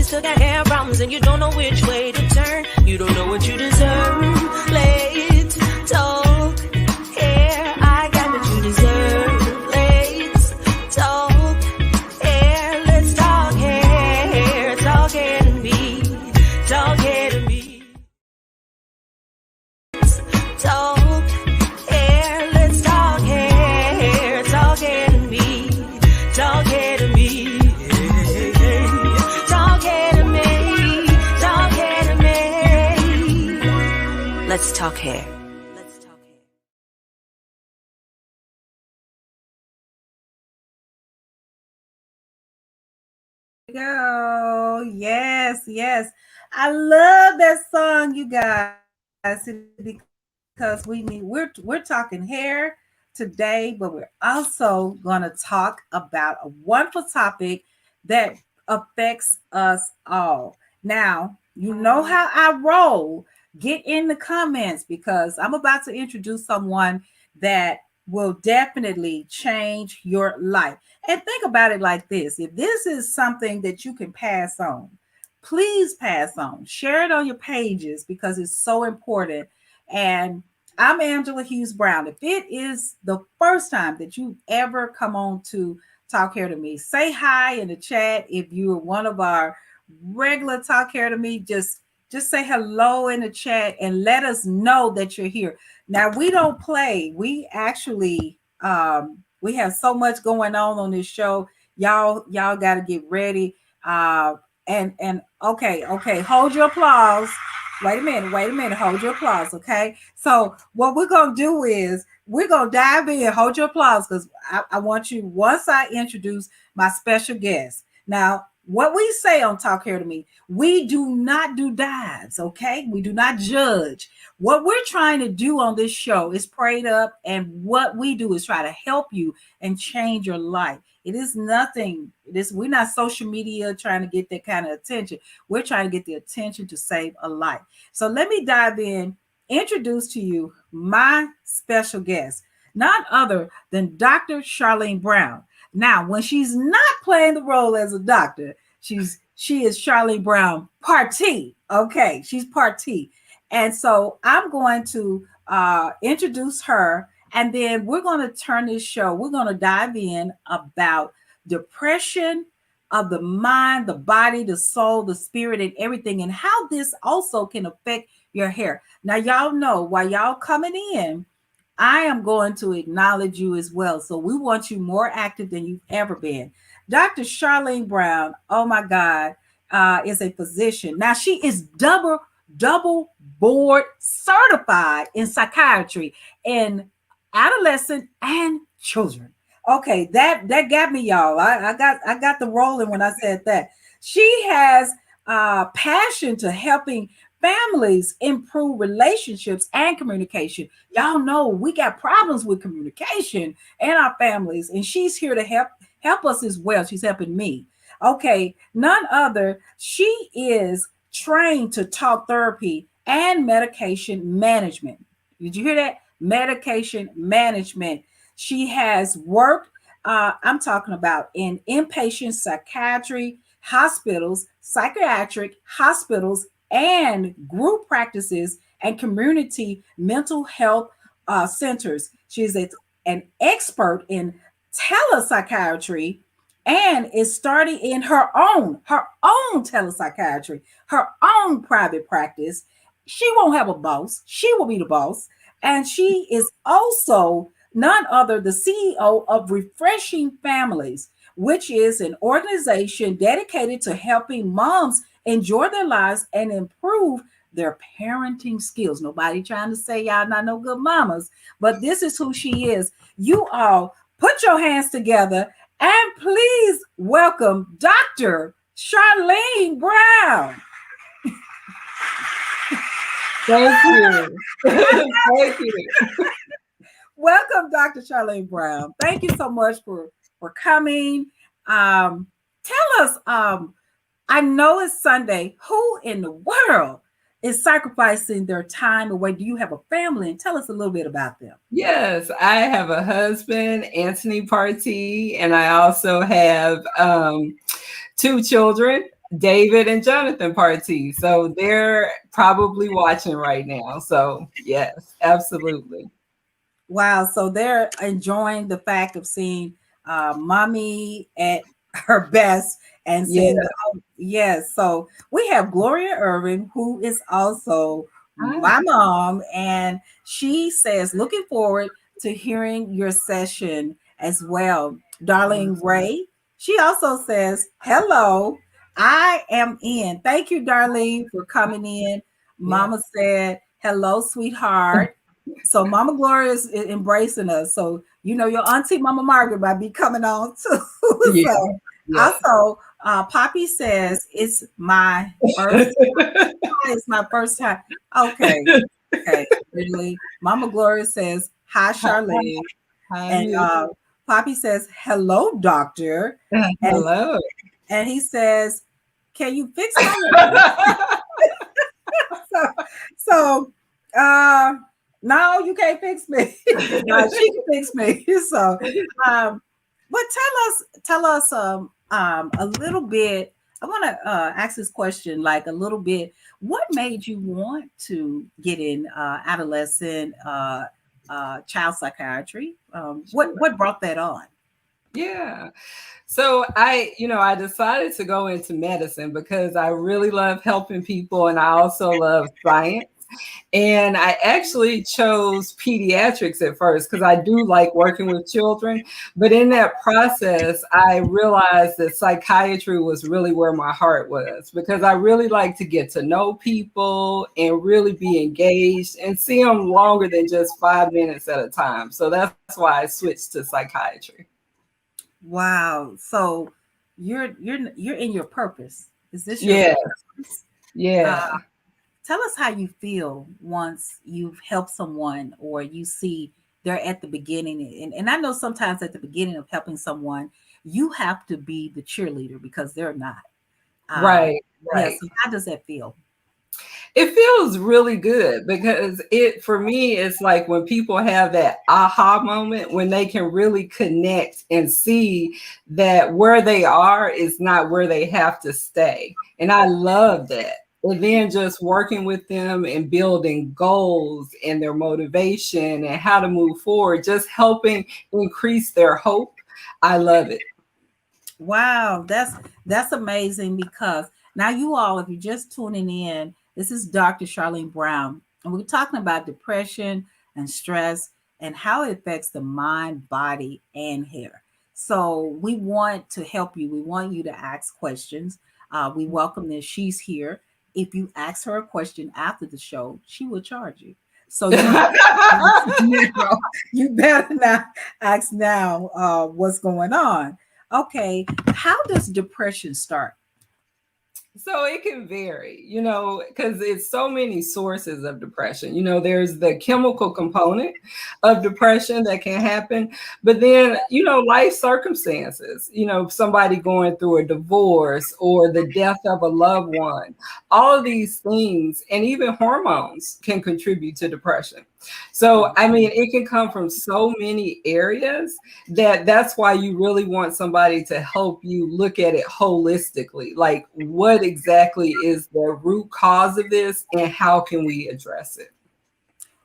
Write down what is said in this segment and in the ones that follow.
you still got hair problems and you don't know which way to turn. You don't know what you deserve. Let's talk hair. I got what you deserve. Let's talk hair. Let's talk hair. Talk hair to me. Talk hair to me. Talk hair. Let's talk hair. Talk hair to me. Talk hair to me. Talk hair to me. Talk hair to me. Let's talk hair. Let's talk hair. Go. Yes, yes. I love that song, you guys, because we're talking hair today, but we're also going to talk about a wonderful topic that affects us all. Now, you know how I roll. Get in the comments because I'm about to introduce someone that will definitely change your life. And think about it like this. If this is something that you can pass on, please pass on. Share it on your pages because it's so important. And I'm Angela Hughes Brown. If it is the first time that you've ever come on to Talk Hair to Me, say hi in the chat. If you're one of our regular Talk Hair to Me, just say hello in the chat and let us know that you're here. Now, we don't play. We actually we have so much going on this show. Y'all got to get ready. And okay, hold your applause. Wait a minute, hold your applause, okay? So what we're going to do is we're going to dive in, hold your applause, because I want you, once I introduce my special guest. Now, what we say on Talk Hair to Me, we do not do dives, okay? We do not judge. What we're trying to do on this show is prayed up, and what we do is try to help you and change your life. It is nothing. We're not social media trying to get that kind of attention. We're trying to get the attention to save a life. So let me dive in, introduce to you my special guest, none other than Dr. Charlene Brown. Now, when she's not playing the role as a doctor, she is Charlene Brown Part T. Okay, she's Part T. And so I'm going to introduce her, and then we're going to turn this show. We're going to dive in about depression of the mind, the body, the soul, the spirit, and everything, and how this also can affect your hair. Now, y'all know while y'all coming in, I am going to acknowledge you as well. So we want you more active than you've ever been. Dr. Charlene Brown, oh my God, is a physician. Now she is double board certified in psychiatry in adolescent and children. Okay, that got me, y'all. I got the rolling when I said that. She has passion to helping families improve relationships and communication. Y'all know we got problems with communication in our families, and she's here to help us as well. She's helping me. Okay, none other. She is trained to talk therapy and medication management. Did you hear that? Medication management. She has worked, I'm talking about in inpatient psychiatry, hospitals, psychiatric hospitals, and group practices and community mental health centers. She is an expert in telepsychiatry and is starting in her own telepsychiatry, her own private practice. She won't have a boss. She will be the boss. And she is also none other the CEO of Refreshing Families, which is an organization dedicated to helping moms enjoy their lives and improve their parenting skills. Nobody trying to say y'all not no good mamas, but this is who she is. You all put your hands together and please welcome Dr. Charlene Brown. Thank you. Thank you. Welcome, Dr. Charlene Brown. Thank you so much for coming. Tell us, I know it's Sunday. Who in the world is sacrificing their time away? Do you have a family? And tell us a little bit about them. Yes, I have a husband, Anthony Partee, and I also have 2 children, David and Jonathan Partee. So they're probably watching right now. So yes, absolutely. Wow. So they're enjoying the fact of seeing mommy at her best and Yeah. seeing the, oh, yes. So we have Gloria Irvin, who is also Hi. my mom, and she says, looking forward to hearing your session as well. Darlene Ray, she also says, hello, I am in. Thank you, Darlene, for coming in. Yeah. Mama said, hello, sweetheart. So Mama Gloria is embracing us. So your auntie Mama Margaret might be coming on too. Yeah. So Yeah. also Poppy says it's my first time. It's my first time. Okay. Okay. Really. Mama Gloria says, hi, Charlene. Hi, And Miss. Poppy says, hello, doctor. And Hello. and he says, can you fix my so no, you can't fix me. No, she can fix me. So but tell us a little bit. I want to ask this question like a little bit. What made you want to get in adolescent child psychiatry? What brought that on? Yeah. So I decided to go into medicine because I really love helping people and I also love science. And I actually chose pediatrics at first because I do like working with children. But in that process, I realized that psychiatry was really where my heart was because I really like to get to know people and really be engaged and see them longer than just 5 minutes at a time. So that's why I switched to psychiatry. Wow. So you're in your purpose. Is this your Yeah. purpose? Yeah. Tell us how you feel once you've helped someone or you see they're at the beginning. And I know sometimes at the beginning of helping someone, you have to be the cheerleader because they're not. Right. Yeah. Right. So how does that feel? It feels really good because for me, it's like when people have that aha moment when they can really connect and see that where they are is not where they have to stay. And I love that. And then just working with them and building goals and their motivation and how to move forward, just helping increase their hope. I love it. Wow, that's amazing because now you all, if you're just tuning in, this is Dr. Charlene Brown, and we're talking about depression and stress and how it affects the mind, body, and hair. So we want to help you. We want you to ask questions. We welcome that she's here. If you ask her a question after the show, she will charge you. So you better not ask now what's going on. Okay, how does depression start? So it can vary, because it's so many sources of depression. There's the chemical component of depression that can happen, but then, life circumstances, somebody going through a divorce or the death of a loved one, all of these things, and even hormones can contribute to depression. So, I mean, it can come from so many areas that's why you really want somebody to help you look at it holistically. Like, what exactly is the root cause of this and how can we address it?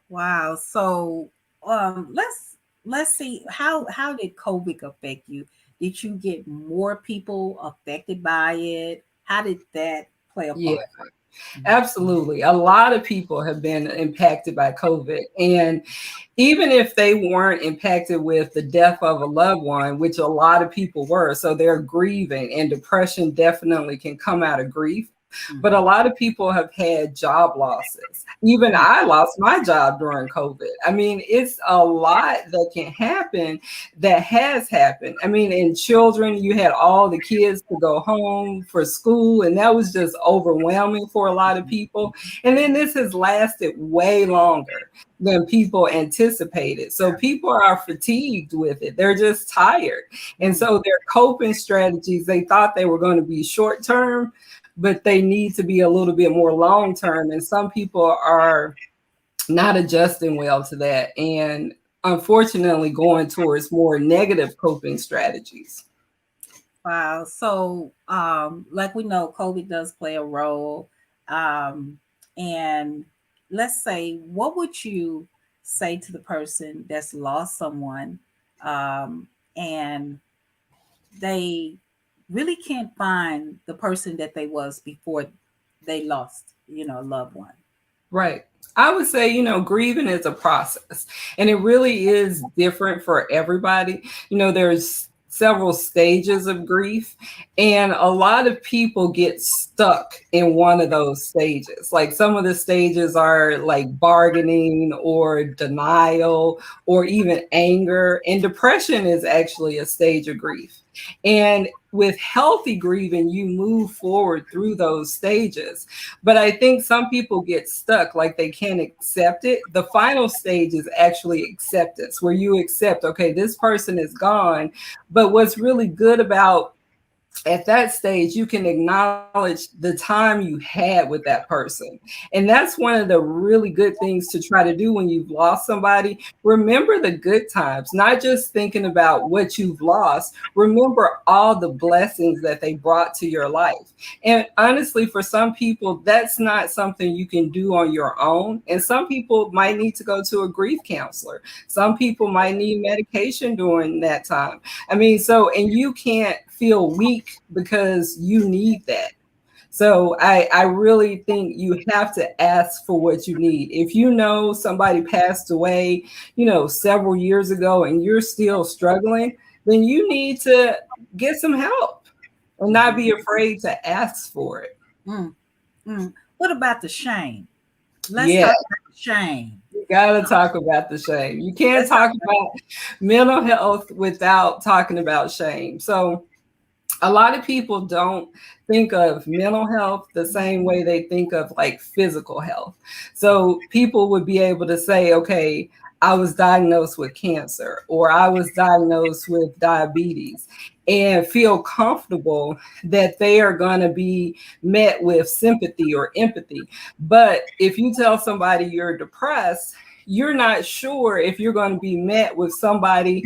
Wow. So let's see how did COVID affect you? Did you get more people affected by it? How did that play a Yeah. part? Absolutely. A lot of people have been impacted by COVID. And even if they weren't impacted with the death of a loved one, which a lot of people were, so they're grieving, and depression definitely can come out of grief. But a lot of people have had job losses. Even I lost my job during COVID. I mean, it's a lot that can happen that has happened. I mean, in children, you had all the kids to go home for school, and that was just overwhelming for a lot of people. And then this has lasted way longer than people anticipated. So people are fatigued with it. They're just tired. And so their coping strategies, they thought they were going to be short term, but they need to be a little bit more long term. And some people are not adjusting well to that. And unfortunately, going towards more negative coping strategies. Wow. So, like we know, COVID does play a role. Um, and let's say, what would you say to the person that's lost someone, and they really can't find the person that they was before they lost, a loved one? Right. I would say, grieving is a process and it really is different for everybody. There's several stages of grief, and a lot of people get stuck in one of those stages. Like some of the stages are like bargaining or denial or even anger, and depression is actually a stage of grief. And with healthy grieving, you move forward through those stages. But I think some people get stuck, like they can't accept it. The final stage is actually acceptance, where you accept, okay, this person is gone. But what's really good about at that stage, you can acknowledge the time you had with that person. And that's one of the really good things to try to do when you've lost somebody. Remember the good times, not just thinking about what you've lost. Remember all the blessings that they brought to your life. And honestly, for some people, that's not something you can do on your own. And some people might need to go to a grief counselor. Some people might need medication during that time. I mean, and you can't feel weak because you need that. So I really think you have to ask for what you need. If you know somebody passed away, several years ago and you're still struggling, then you need to get some help and not be afraid to ask for it. Mm, what about the shame? Let's Yeah, talk about the shame. you gotta talk about the shame. You can't Let's talk talk about mental health without talking about shame. So a lot of people don't think of mental health the same way they think of like physical health. So people would be able to say, okay, I was diagnosed with cancer or I was diagnosed with diabetes, and feel comfortable that they are going to be met with sympathy or empathy. But if you tell somebody you're depressed, you're not sure if you're going to be met with somebody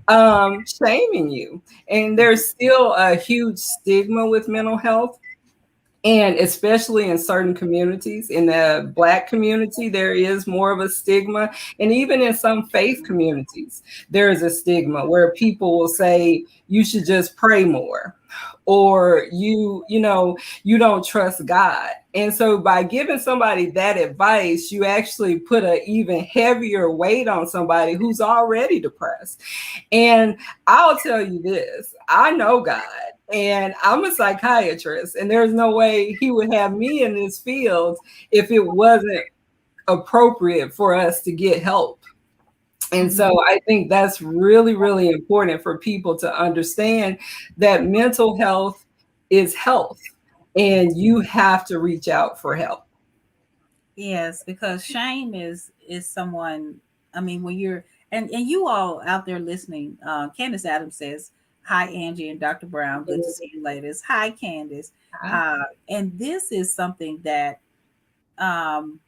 shaming you. And there's still a huge stigma with mental health. And especially in certain communities, in the Black community, there is more of a stigma. And even in some faith communities, there is a stigma where people will say, you should just pray more, or you don't trust God. And so by giving somebody that advice, you actually put an even heavier weight on somebody who's already depressed. And I'll tell you this, I know God and I'm a psychiatrist, and there's no way he would have me in this field if it wasn't appropriate for us to get help. And so I think that's really, really important for people to understand that mental health is health and you have to reach out for help. Yes, because shame is someone. I mean, when you're and you all out there listening, Candace Adams says, "Hi, Angie and Dr. Brown. Good to see you, ladies." Hi, Candace. And this is something that um,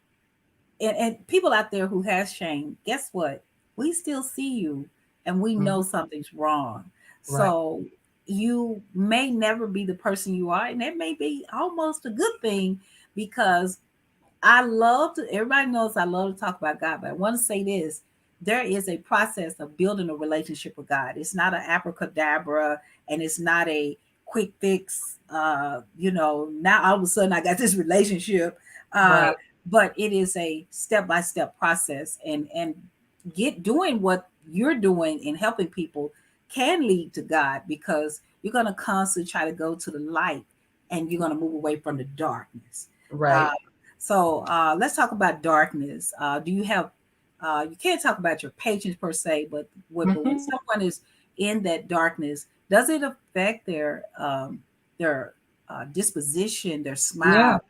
and people out there who has shame, guess what? We still see you and we know Mhm. something's wrong. Right. So you may never be the person you are, and that may be almost a good thing because everybody knows I love to talk about God, but I want to say this. There is a process of building a relationship with God. It's not an abracadabra and it's not a quick fix. Now all of a sudden I got this relationship. Uh, Right. but it is a step-by-step process, and get doing what you're doing in helping people can lead to God because you're going to constantly try to go to the light and you're going to move away from the darkness. Uh, Right. so let's talk about darkness. Do you have? You can't talk about your patients per se, but when Mhm. someone is in that darkness, does it affect their disposition, their Yeah. smile?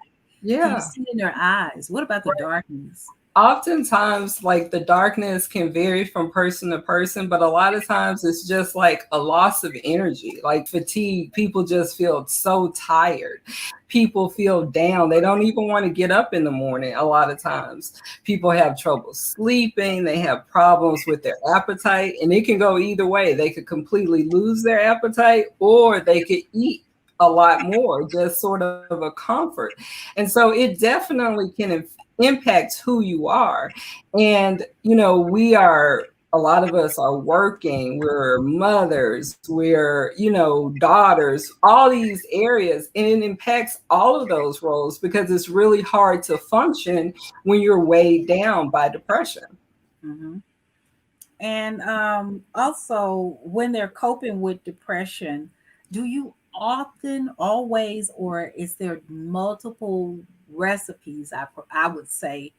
Can you Yeah. see in their eyes? What about the darkness? Oftentimes, like, the darkness can vary from person to person, but a lot of times it's just like a loss of energy, like fatigue. People just feel so tired. People feel down. They don't even want to get up in the morning. A lot of times people have trouble sleeping. They have problems with their appetite, and it can go either way. They could completely lose their appetite, or they could eat a lot more, just sort of a comfort. And so it definitely can impact who you are. And, a lot of us are working, we're mothers, we're, daughters, all these areas. And it impacts all of those roles because it's really hard to function when you're weighed down by depression. Mm-hmm. And also, when they're coping with depression, do you often, always, or is there multiple recipes? I would say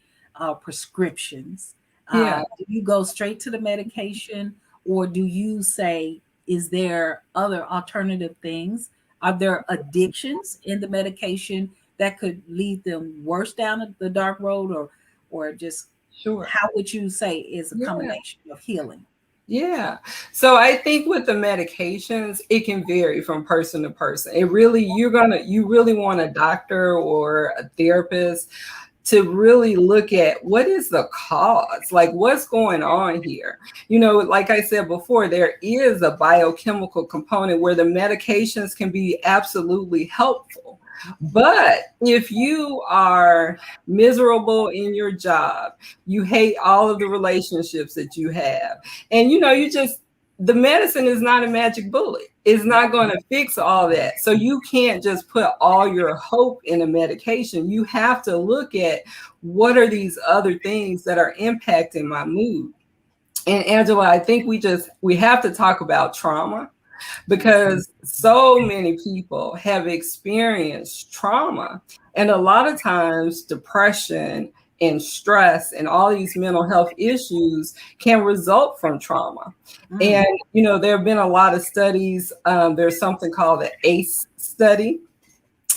prescriptions. Yeah. Do you go straight to the medication, or do you say, is there other alternative things? Are there addictions in the medication that could lead them worse down the dark road, or just Sure. how would you say is a Yeah. combination of healing? Yeah. So I think with the medications, it can vary from person to person. It really, you really want a doctor or a therapist to really look at what is the cause, like what's going on here. Like I said before, there is a biochemical component where the medications can be absolutely helpful. But if you are miserable in your job, you hate all of the relationships that you have, and the medicine is not a magic bullet. It's not going to fix all that. So you can't just put all your hope in a medication. You have to look at what are these other things that are impacting my mood. And Angela, I think we have to talk about trauma, because so many people have experienced trauma, and a lot of times depression and stress and all these mental health issues can result from trauma. And there have been a lot of studies. There's something called the ACE study,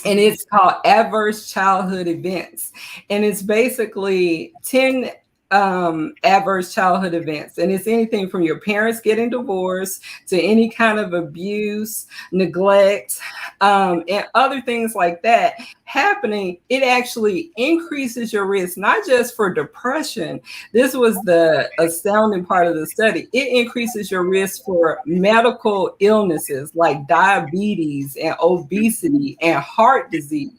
and it's called Adverse Childhood Events, and it's basically 10 adverse childhood events, and it's anything from your parents getting divorced to any kind of abuse, neglect, and other things like that happening. It actually increases your risk, not just for depression. This was the astounding part of the study. It increases your risk for medical illnesses like diabetes and obesity and heart disease.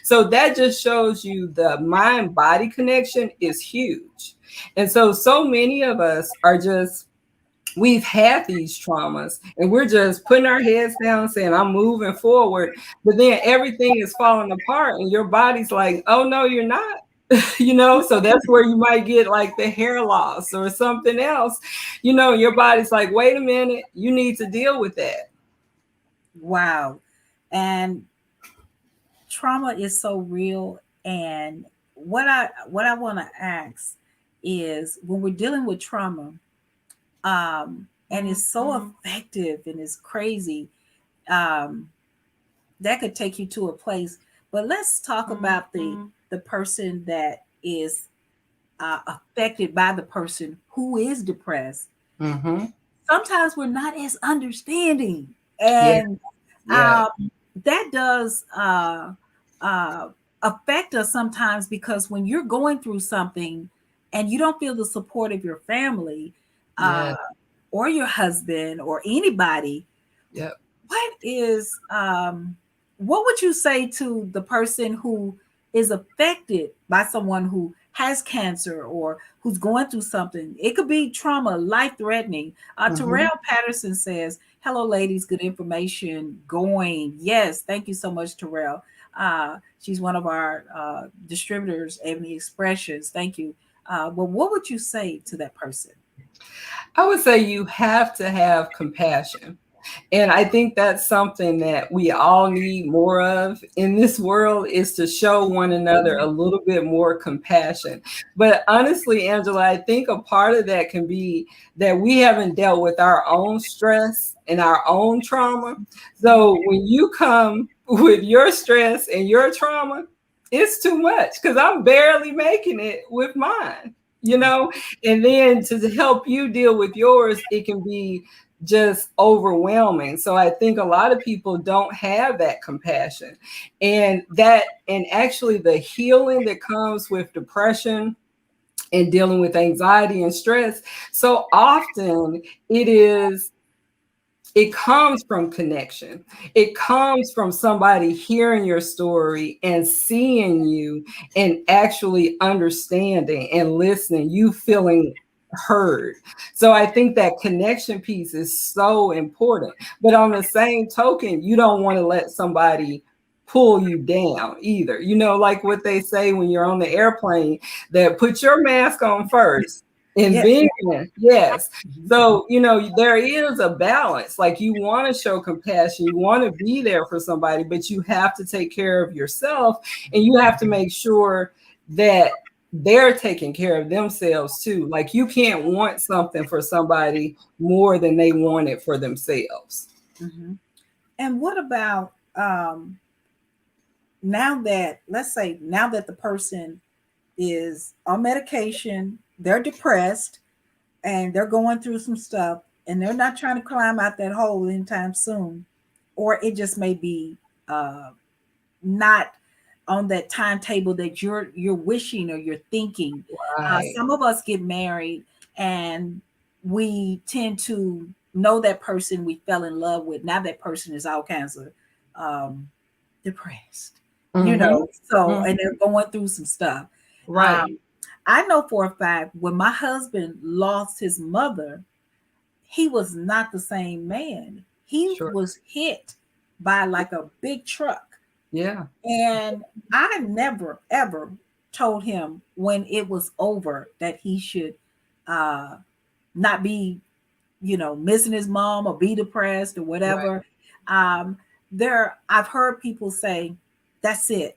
So that just shows you the mind-body connection is huge. And so many of us we've had these traumas, and we're just putting our heads down saying, I'm moving forward. But then everything is falling apart, and your body's like, oh, no, you're not. So that's where you might get like the hair loss or something else. Your body's like, wait a minute, you need to deal with that. Wow. And trauma is so real. And what I want to ask is, when we're dealing with trauma, and it's so effective and it's crazy, that could take you to a place. But let's talk about the person that is affected by the person who is depressed. Sometimes we're not as understanding, and that does affect us sometimes, because when you're going through something and you don't feel the support of your family, or your husband or anybody, what would you say to the person who is affected by someone who has cancer or who's going through something? It could be trauma, life-threatening. Terrell Patterson says, hello, ladies, good information going. Yes, thank you so much, Terrell. She's one of our distributors, Ebony Expressions. Thank you. But what would you say to that person? I would say you have to have compassion. And I think that's something that we all need more of in this world, is to show one another a little bit more compassion. But honestly, Angela, I think a part of that can be that we haven't dealt with our own stress and our own trauma. So when you come with your stress and your trauma, it's too much because I'm barely making it with mine, you know? And then to help you deal with yours, it can be just overwhelming. So I think a lot of people don't have that compassion, and actually the healing that comes with depression and dealing with anxiety and stress. So often it comes from connection. It comes from somebody hearing your story and seeing you and actually understanding and listening, you feeling heard. So I think that connection piece is so important. But on the same token, you don't want to let somebody pull you down either. You know, like what they say when you're on the airplane, that put your mask on first. And Yes. then, yes. So, you know, there is a balance. Like you want to show compassion, you want to be there for somebody, but you have to take care of yourself, and you have to make sure that they're taking care of themselves too. Like you can't want something for somebody more than they want it for themselves. Mm-hmm. And what about now that, let's say, now that the person is on medication, they're depressed, and they're going through some stuff, and they're not trying to climb out that hole anytime soon, or it just may be not on that timetable that you're wishing or you're thinking. Right. Some of us get married, and we tend to know that person we fell in love with. Now that person is all kinds of depressed, you know. So, and they're going through some stuff. Right. I know for a fact when my husband lost his mother, he was not the same man. He Sure. was hit by like a big truck. Yeah. And I never, ever told him when it was over that he should not be, you know, missing his mom or be depressed or whatever. Right. I've heard people say, that's it.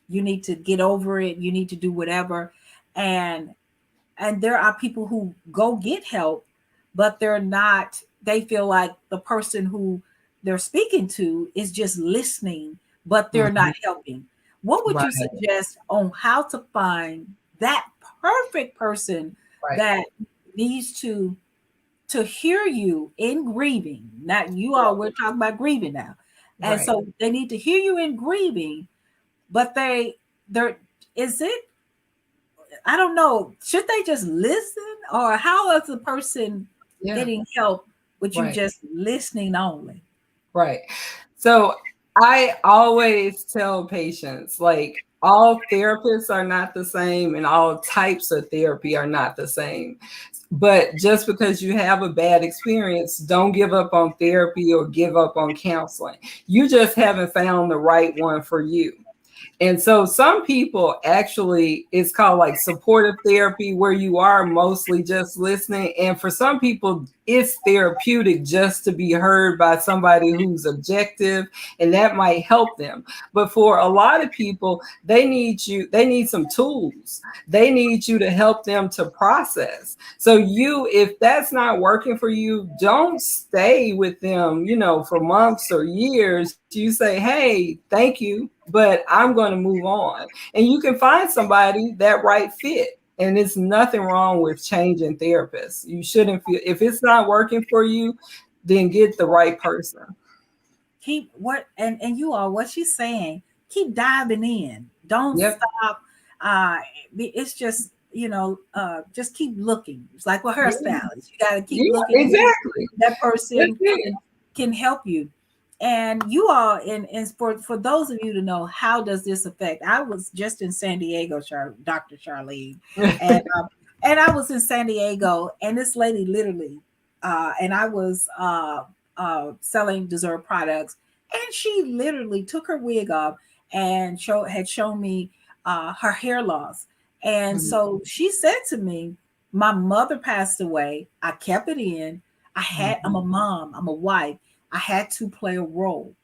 You need to get over it. You need to do whatever. And there are people who go get help, but they feel like the person who they're speaking to is just listening, but they're not helping. What would you suggest on how to find that perfect person that needs to hear you in grieving? Not you all, we're talking about grieving now. And so they need to hear you in grieving, but is it, I don't know, should they just listen, or how is the person getting help with you just listening only? Right. So I always tell patients, like, all therapists are not the same and all types of therapy are not the same. But just because you have a bad experience, don't give up on therapy or give up on counseling. You just haven't found the right one for you. And so some people actually, it's called like supportive therapy, where you are mostly just listening. And for some people, it's therapeutic just to be heard by somebody who's objective, and that might help them. But for a lot of people, they need some tools. They need you to help them to process. So if that's not working for you, don't stay with them, you know, for months or years. You say, hey, thank you, but I'm going to move on. And you can find somebody that right fit. And it's nothing wrong with changing therapists. You shouldn't feel, if it's not working for you, then get the right person. And you all, what she's saying, keep diving in. Don't stop. It's just, you know, just keep looking. It's like with hairstylists. You got to keep looking. Exactly. That person can help you. And you all, and for those of you to know, how does this affect? I was just in San Diego, Dr. Charlene, and I was in San Diego, and this lady literally, and I was selling dessert products, and she literally took her wig off and had shown me her hair loss. And so she said to me, my mother passed away. I kept it in. I'm a mom, I'm a wife. I had to play a role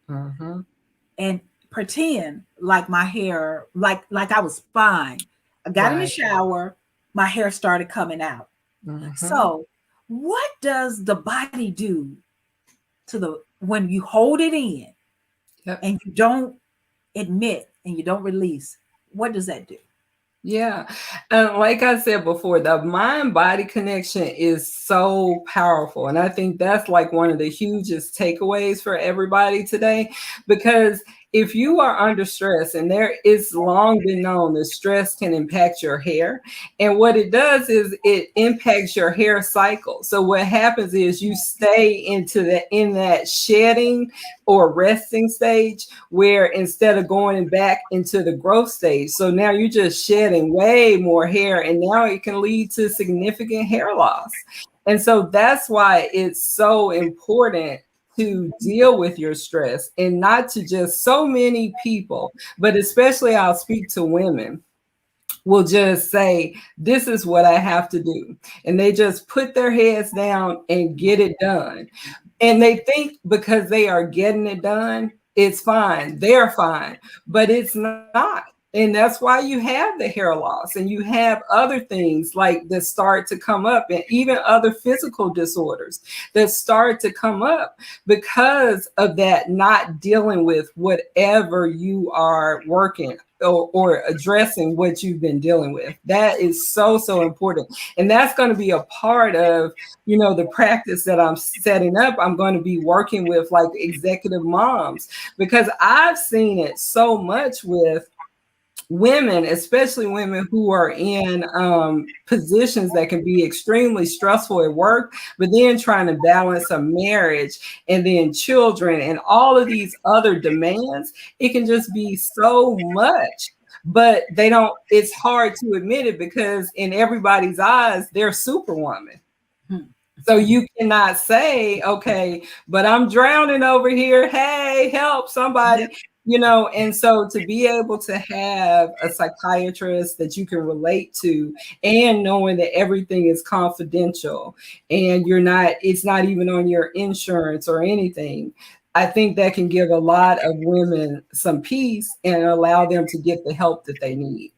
and pretend like my hair, like I was fine. I got in the shower, my hair started coming out. So what does the body do when you hold it in and you don't admit and you don't release, what does that do? Yeah. Like I said before, the mind body connection is so powerful. And I think that's like one of the hugest takeaways for everybody today. Because if you are under stress, and there is long been known that stress can impact your hair. And what it does is it impacts your hair cycle. So what happens is you stay in that shedding or resting stage, where instead of going back into the growth stage, so now you're just shedding way more hair, and now it can lead to significant hair loss. And so that's why it's so important to deal with your stress, and not to just, so many people, but especially I'll speak to women, will just say, this is what I have to do. And they just put their heads down and get it done. And they think because they are getting it done, it's fine. They're fine, but it's not. And that's why you have the hair loss, and you have other things like that start to come up, and even other physical disorders that start to come up because of that, not dealing with whatever you are working or addressing what you've been dealing with. That is so, so important. And that's going to be a part of, the practice that I'm setting up. I'm going to be working with like executive moms, because I've seen it so much with women, especially women who are in positions that can be extremely stressful at work, but then trying to balance a marriage and then children and all of these other demands. It can just be so much, but it's hard to admit it, because in everybody's eyes, they're superwoman. So you cannot say, okay, but I'm drowning over here. Hey, help somebody. And so to be able to have a psychiatrist that you can relate to, and knowing that everything is confidential, and it's not even on your insurance or anything, I think that can give a lot of women some peace and allow them to get the help that they need.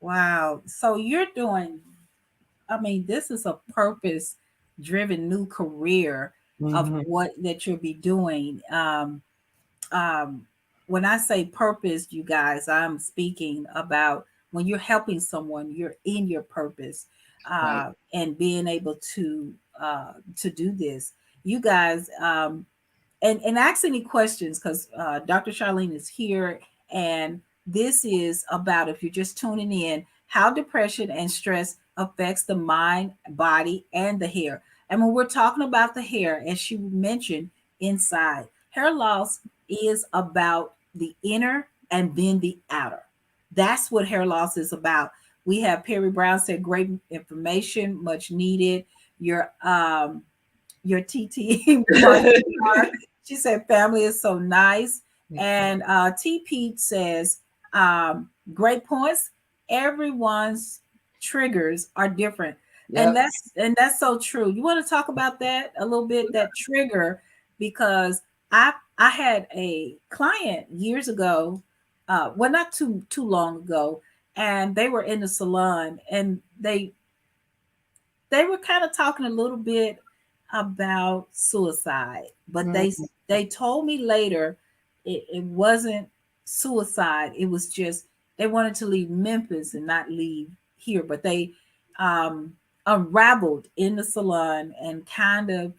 Wow. So you're doing, this is a purpose driven new career of what that you'll be doing. When I say purpose, you guys, I'm speaking about when you're helping someone, you're in your purpose, Right. and being able to do this. You guys, and ask any questions, because Dr. Charlene is here, and this is about, if you're just tuning in, how depression and stress affects the mind, body, and the hair. And when we're talking about the hair, as she mentioned, inside, hair loss is about the inner and then the outer. That's what hair loss is about. We have Perry Brown said, great information, much needed. Your TT, she said, family is so nice. And T Pete says, great points. Everyone's triggers are different. Yep. And that's so true. You want to talk about that a little bit, that trigger, because I had a client years ago, not too long ago, and they were in the salon, and they were kind of talking a little bit about suicide, but they told me later it wasn't suicide. It was just they wanted to leave Memphis and not leave here, but they unraveled in the salon and kind of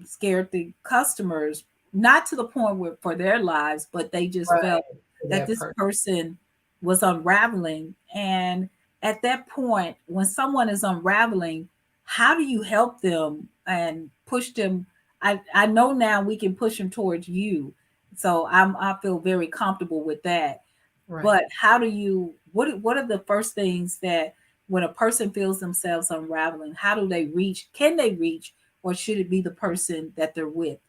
scared the customers, not to the point where for their lives, but they just felt that this person was unraveling. And at that point, when someone is unraveling, how do you help them and push them? I know now we can push them towards you. So I feel very comfortable with that. Right. But how do you, what are the first things that when a person feels themselves unraveling, how do they reach? Can they reach, or should it be the person that they're with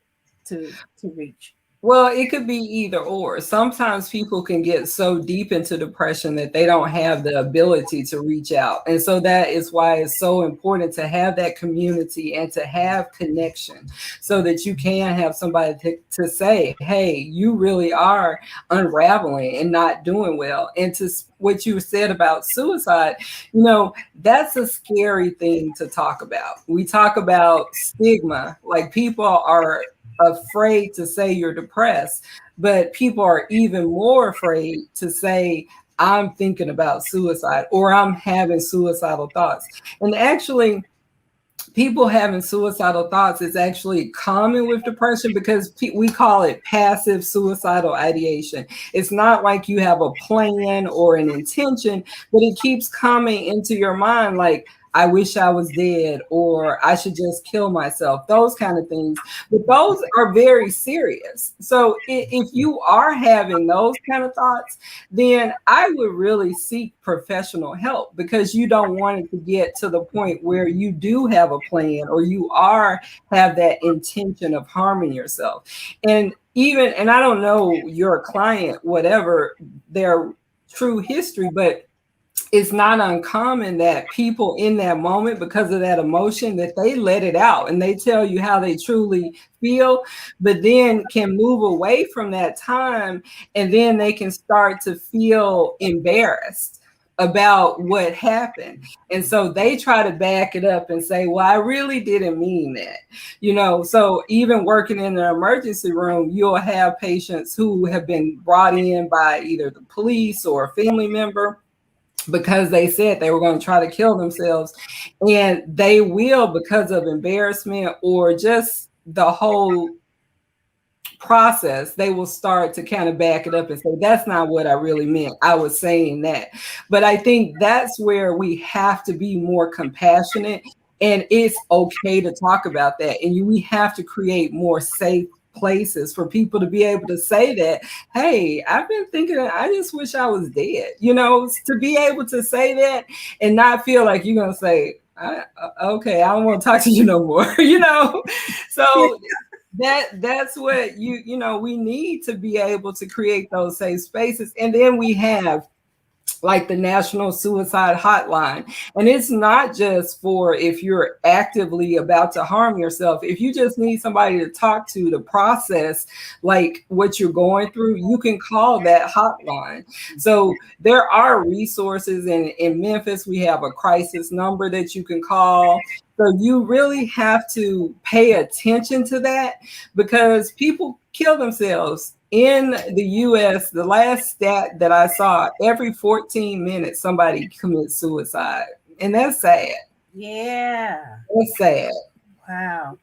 to reach? Well, it could be either or. Sometimes people can get so deep into depression that they don't have the ability to reach out. And so that is why it's so important to have that community and to have connection, so that you can have somebody to say, hey, you really are unraveling and not doing well. And to what you said about suicide, that's a scary thing to talk about. We talk about stigma, like people are afraid to say you're depressed, but people are even more afraid to say, I'm thinking about suicide or I'm having suicidal thoughts. And actually, people having suicidal thoughts is actually common with depression because we call it passive suicidal ideation. It's not like you have a plan or an intention, but it keeps coming into your mind like, I wish I was dead, or I should just kill myself, those kind of things. But those are very serious. So if you are having those kind of thoughts, then I would really seek professional help, because you don't want it to get to the point where you do have a plan or you have that intention of harming yourself. And I don't know your client, whatever their true history, but it's not uncommon that people in that moment, because of that emotion, that they let it out and they tell you how they truly feel, but then can move away from that time, and then they can start to feel embarrassed about what happened. And so they try to back it up and say, well, I really didn't mean that. So even working in the emergency room, you'll have patients who have been brought in by either the police or a family member because they said they were going to try to kill themselves, and they will, because of embarrassment or just the whole process, they will start to kind of back it up and say, that's not what I really meant, I was saying that. But I think that's where we have to be more compassionate, and it's okay to talk about that, and we have to create more safe places for people to be able to say that, hey, I've been thinking, I just wish I was dead, to be able to say that and not feel like you're going to say, okay, I don't want to talk to you no more. So that's what we need to be able to create those safe spaces. And then we have like the National Suicide Hotline. And it's not just for if you're actively about to harm yourself. If you just need somebody to talk to process like what you're going through, you can call that hotline. So there are resources in Memphis. We have a crisis number that you can call. So you really have to pay attention to that, because people kill themselves. In the US, the last stat that I saw, every 14 minutes, somebody commits suicide. And that's sad. Yeah. That's sad. Wow.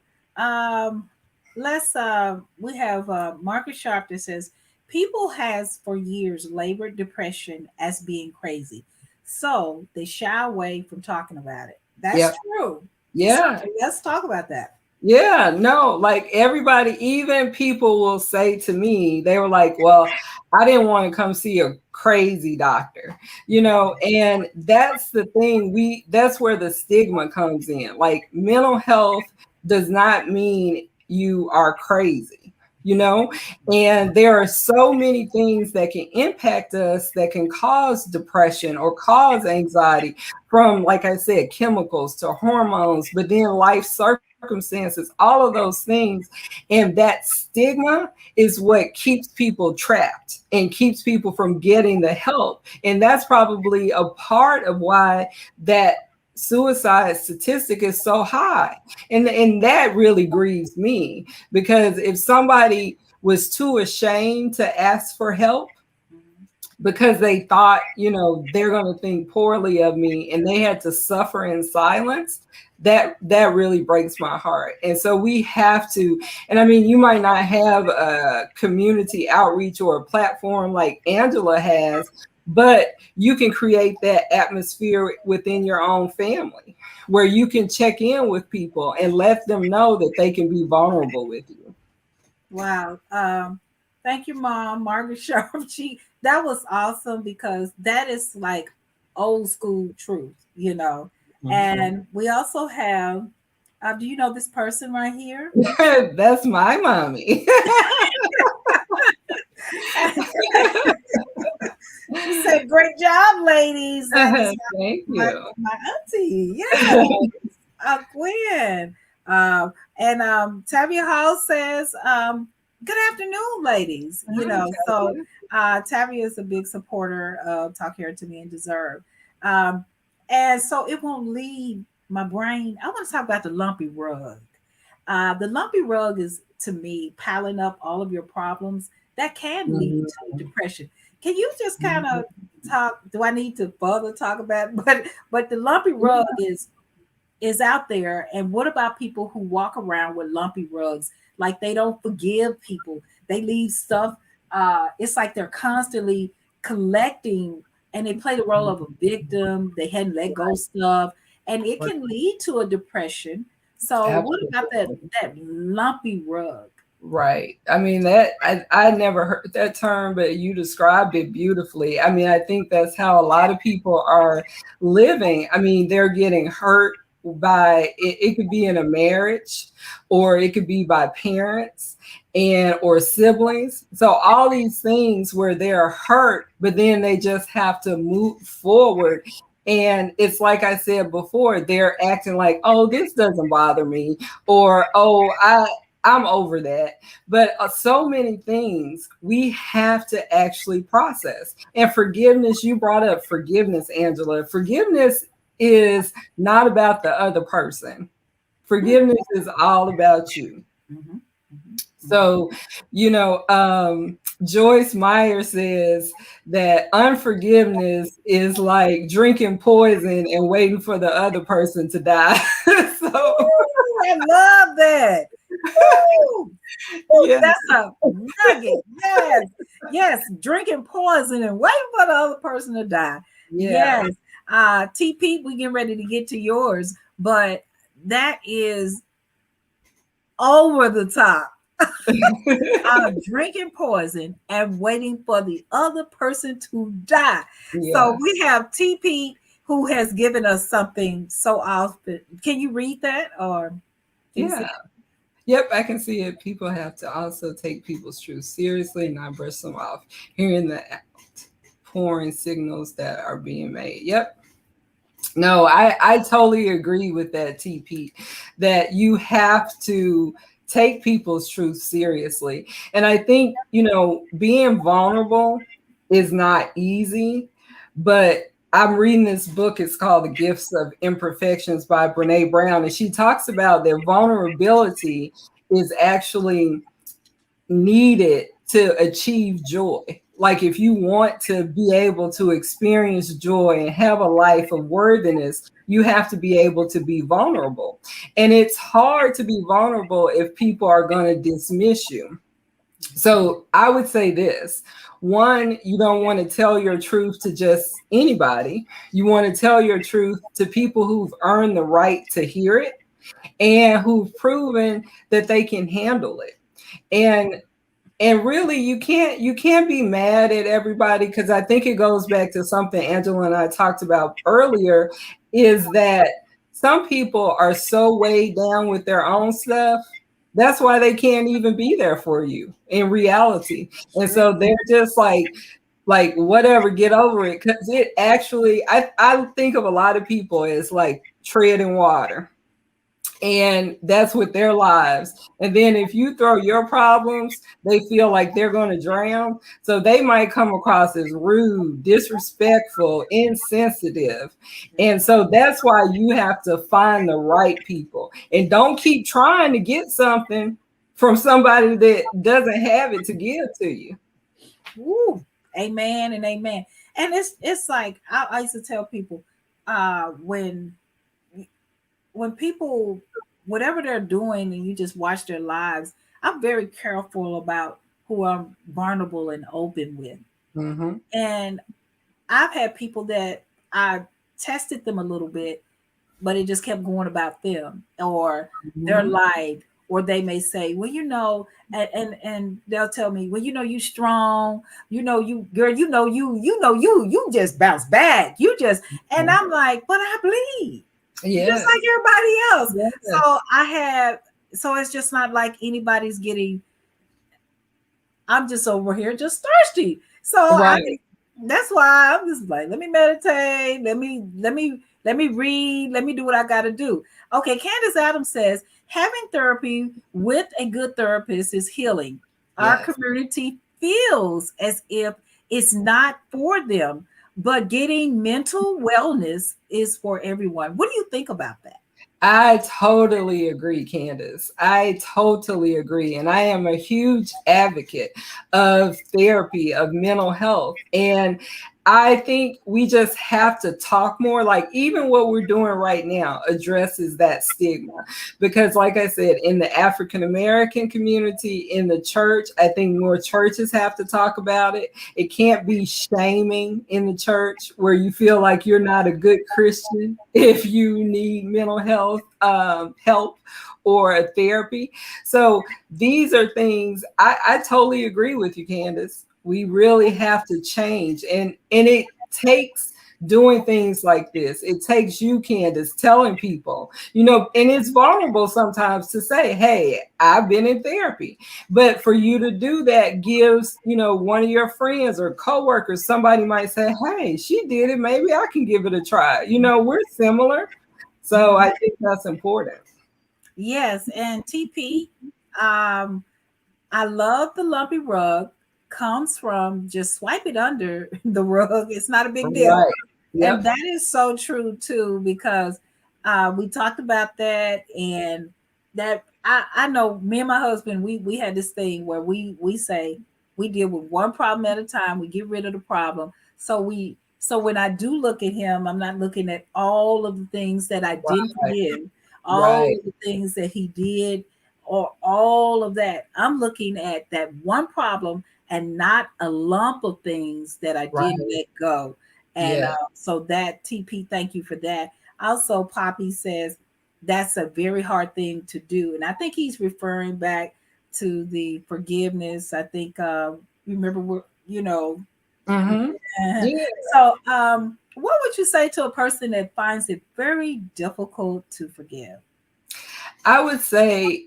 We have Marcus Sharp that says, people has for years labored depression as being crazy. So they shy away from talking about it. That's true. Yeah. So let's talk about that. Yeah, no, like everybody, even people will say to me, they were like, well, I didn't want to come see a crazy doctor, and that's the thing. That's where the stigma comes in. Like, mental health does not mean you are crazy, and there are so many things that can impact us that can cause depression or cause anxiety, from, like I said, chemicals to hormones, but then life circumstances, all of those things. And that stigma is what keeps people trapped and keeps people from getting the help. And that's probably a part of why that suicide statistic is so high. And that really grieves me, because if somebody was too ashamed to ask for help because they thought, they're going to think poorly of me, and they had to suffer in silence, that really breaks my heart. And so we have to, and I mean, you might not have a community outreach or a platform like Angela has, but you can create that atmosphere within your own family where you can check in with people and let them know that they can be vulnerable with you. Wow. Thank you, Mom. Margaret Sharp. That was awesome, because that is like old school truth, Mm-hmm. And we also have, do you know this person right here? That's my mommy. She said, "Great job, ladies." Thank you. My auntie. Yeah. Gwen. And Tavia Hall says, good afternoon, ladies. So Tavia is a big supporter of Talk Here to Me and Deserve. And so it won't leave my brain. I want to talk about the lumpy rug. The lumpy rug is, to me, piling up all of your problems that can lead Mhm. to depression. Can you just kind of talk? Do I need to further talk about it? But the lumpy rug is out there. And what about people who walk around with lumpy rugs? Like they don't forgive people. They leave stuff. It's like they're constantly collecting, and they play the role of a victim. They hadn't let go stuff, and it can lead to a depression. So what about Absolutely. that lumpy rug? Right. I mean, that I never heard that term, but you described it beautifully. I mean, I think that's how a lot of people are living. I mean, they're getting hurt by it could be in a marriage, or it could be by parents and or siblings. So all these things where they're hurt, but then they just have to move forward. And it's like I said before, they're acting like, oh, this doesn't bother me, or oh, I'm over that. But so many things we have to actually process. And forgiveness, you brought up forgiveness, Angela. Forgiveness is not about the other person. Forgiveness is all about you. Mhm, mhm, mhm. So, Joyce Meyer says that unforgiveness is like drinking poison and waiting for the other person to die. So, Ooh, I love that. Ooh, ooh, yeah, that's a nugget. Yes, yes. Drinking poison and waiting for the other person to die. yeah. Yes. TP, we getting ready to get to yours, but that is over the top. Drinking poison and waiting for the other person to die. So Yeah. we have TP who has given us something so often. Can you read that, or can you see Yeah. Yep, I can see it. People have to also take people's truth seriously, not brush them off. Hearing the pouring signals that are being made. Yep. No, I totally agree with that, TP, that you have to take people's truth seriously. And I think, being vulnerable is not easy, but I'm reading this book. It's called The Gifts of Imperfections by Brene Brown. And she talks about that vulnerability is actually needed to achieve joy. Like if you want to be able to experience joy and have a life of worthiness, you have to be able to be vulnerable. And it's hard to be vulnerable if people are going to dismiss you. So I would say this. One, you don't want to tell your truth to just anybody. You want to tell your truth to people who've earned the right to hear it and who've proven that they can handle it. And really you can't be mad at everybody, because I think it goes back to something Angela and I talked about earlier, is that some people are so weighed down with their own stuff. That's why they can't even be there for you in reality. And it? so they're just like whatever, get over it. Because it actually, I think of a lot of people as like treading water, and that's with their lives. And then if you throw your problems, they feel like they're going to drown. So they might come across as rude, disrespectful, insensitive. And so that's why you have to find the right people, and don't keep trying to get something from somebody that doesn't have it to give to you. Woo. Amen and amen. And it's like I used to tell people, when people, whatever they're doing, and you just watch their lives, I'm very careful about who I'm vulnerable and open with. Mm-hmm. And I've had people that I tested them a little bit, but it just kept going about them or their Mm-hmm. life. Or they may say, well, and they'll tell me, well, you strong, you girl, you just bounce back. You just, and I'm like, but I bleed just Yes. like everybody else. Yes. So it's just not like anybody's getting, I'm just over here just thirsty. Right. That's why I'm just like, let me meditate, let me read, let me do what I gotta do. Okay, Candace Adams says having therapy with a good therapist is healing. Our Yes. community feels as if it's not for them, but getting mental wellness is for everyone. What do you think about that? I totally agree, Candace. I totally agree. And I am a huge advocate of therapy, of mental health. And I think we just have to talk more. Like, even what we're doing right now addresses that stigma. Because, like I said, in the African American community, in the church, I think more churches have to talk about it. It can't be shaming in the church where you feel like you're not a good Christian if you need mental health help or a therapy. So these are things I totally agree with you, Candace. We really have to change. And it takes doing things like this. It takes you, Candace, telling people, and it's vulnerable sometimes to say, hey, I've been in therapy. But for you to do that gives, one of your friends or coworkers, somebody might say, hey, she did it. Maybe I can give it a try. We're similar. So I think that's important. Yes. And TP, I love the lumpy rug. Comes from just swipe it under the rug. It's not a big deal. Right. Yep. And that is so true too, because we talked about that, and that I know me and my husband, we had this thing where we say we deal with one problem at a time, we get rid of the problem. So when I do look at him, I'm not looking at all of the things that I didn't forgive, all of the things that he did, or all of that. I'm looking at that one problem and not a lump of things that I didn't let go. And so that TP, thank you for that. Also, Poppy says that's a very hard thing to do. And I think he's referring back to the forgiveness. I think, remember, So what would you say to a person that finds it very difficult to forgive? I would say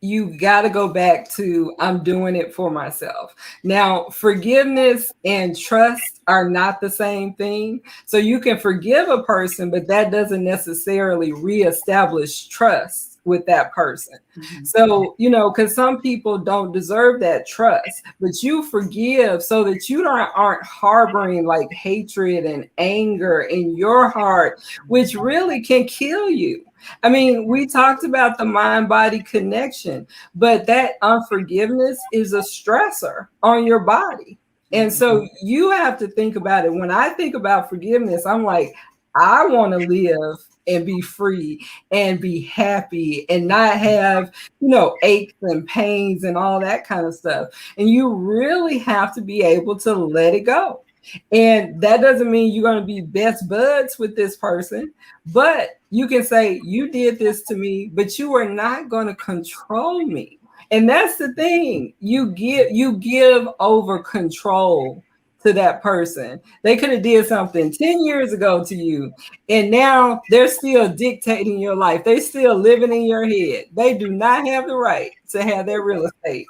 you got to go back to, I'm doing it for myself. Now, forgiveness and trust are not the same thing. So you can forgive a person, but that doesn't necessarily reestablish trust with that person. Mm-hmm. So, because some people don't deserve that trust, but you forgive so that you aren't harboring like hatred and anger in your heart, which really can kill you. I mean, we talked about the mind-body connection, but that unforgiveness is a stressor on your body. And so you have to think about it. When I think about forgiveness, I'm like, I want to live and be free and be happy and not have, aches and pains and all that kind of stuff. And you really have to be able to let it go. And that doesn't mean you're going to be best buds with this person, but you can say, you did this to me, but you are not going to control me. And that's the thing. You give over control to that person. They could have did something 10 years ago to you, and now they're still dictating your life. They're still living in your head. They do not have the right to have their real estate.